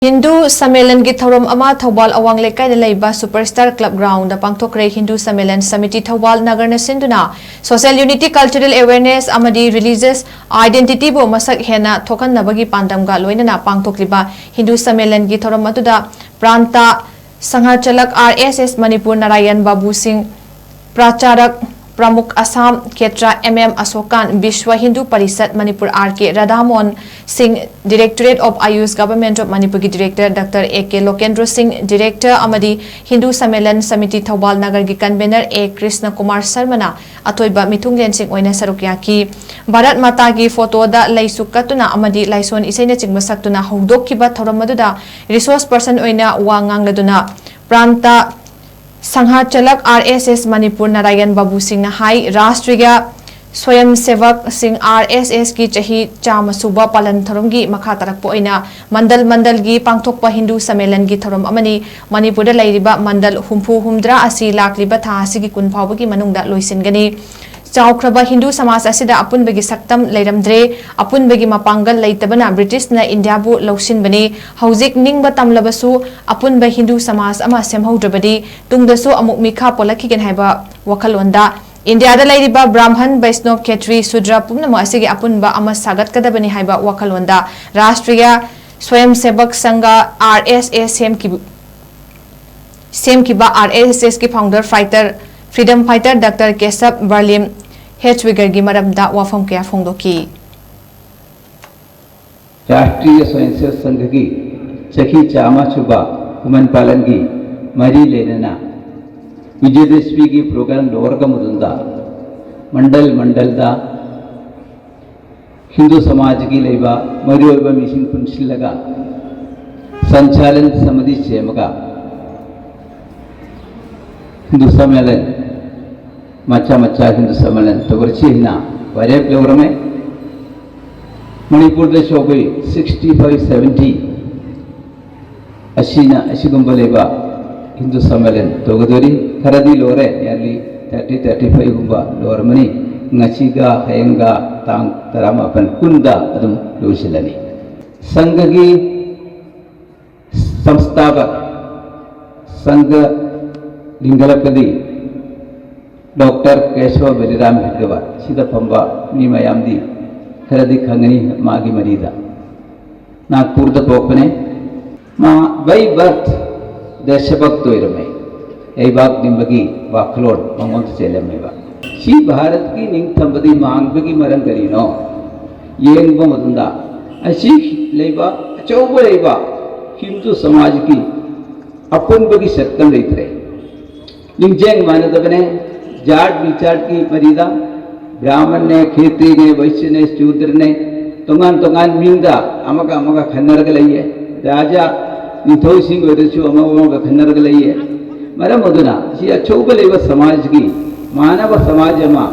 Hindu Sammelan ki Thouram ama Thoubal Awang Leikai Da Leiba Superstar Club Ground da Pangthokkhre Hindu Sammelan Samiti Thoubal Nagar na sinduna Social Unity Cultural Awareness amadi Religious Identity bo masak hena thokan nabagi pandamga loinana pangthokliba Hindu Sammelan ki Thouram atuda Pranta Sangharchalak RSS Manipur Narayan Babu Singh Pracharak Pramukh Assam Ketra MM Asokan Vishwa Hindu Parisat Manipur RK Radhamon Singh Directorate of Ayush Government of Manipur ki Director Dr. AK Lokendra Singh Director amadi Hindu Sammelan Samiti Thoubal Nagar ki Convener A Krishna Kumar Sarmana atoiba mithunglen sing oina sarukya ki Bharat Mata ki photo da laisukatuna amadi laison isaina chingmasaktuna hongdokkiba thoram maduda resource person oina wangangladuna Pranta Sangharchalak RSS Manipur Narayan Babu Singh Hai Rashtriya Swayam Sevak Singh RSS ki chahi chama suba palan thoram gi makha tarak po oina mandal gi pangthokpa Hindu Sammelan gi thoram amani Manipur da lairiba mandal humdra asi lakliba tha asigi kun phawba gi manungda loisingani Chaukraba Hindu Samas asida apun bagi saktam leiramdre apun bagi mapangal leitabana British na India bu lausin bani hauzik ningba tamlabasu apun ba Hindu Samas ama semhaudrabadi tungdasu amuk mikha polaki gen haiba wakalonda India da lairiba Brahman Vaishnav Khetri Sudra pumnama asigi apun ba ama sagat kadabani haiba wakalonda Rashtriya Swayam Sevak Sangha RSS sem ki ba RSS ki founder Freedom Fighter Dr. Kesab Barlim Hedgewiger gi maramda wafam kya phongdoki राष्ट्रीय स्वयंसेवक संघ की चखी चामा चुबा उमन पालन की मरी लेना विजयदशमी की programme lower का मुदंदा मंडल दा हिंदू समाज की लेबा मरी और मिशन पुंछिल लगा संचालन समिति सेमगा हिंदू सम्मेलन मच्चा हिंदू सम्मेलन तो हिना वरे प्लोर में मणिपुर दे शोबई 65-70 अशीगुंबा लेबा हिंदू सम्मेलन तोगदोरी खरदी लोरे याली 30-35 गुंबा लोर money ngasiga hayenga tang taramapan kunda adum losilani संघ की संस्थापक संघ लिंगलपदी डॉक्टर केशव बलिराम हेडगवा सिदा फंबा मी मयामदी खरदी खंगनी मागी मरीदा नागपुर द पोपने मा बाई बर्थ देशभक्त ओइरमे ए बाग निंबगी वाखलोड मंगोंत चेलमेबा सी भारत की निंगथंबदी मांगबगी मरन करीनो येंगबो मदुंदा असी लेबा अचौबो लेबा हिंदू समाज की अपन बगी सत्तम लेतरे लिंगजेंग मानदबने जाट विचार की मरीदा ब्राह्मण ने खेती ने वैश्य ने शूद्र ने तोंगान मिंदा अमका खन्नरग लइए राजा निथौ सिंह वरसु अमका खन्नरग लइए मरम मदुना सी अचौब लेब समाज की मानव समाज मा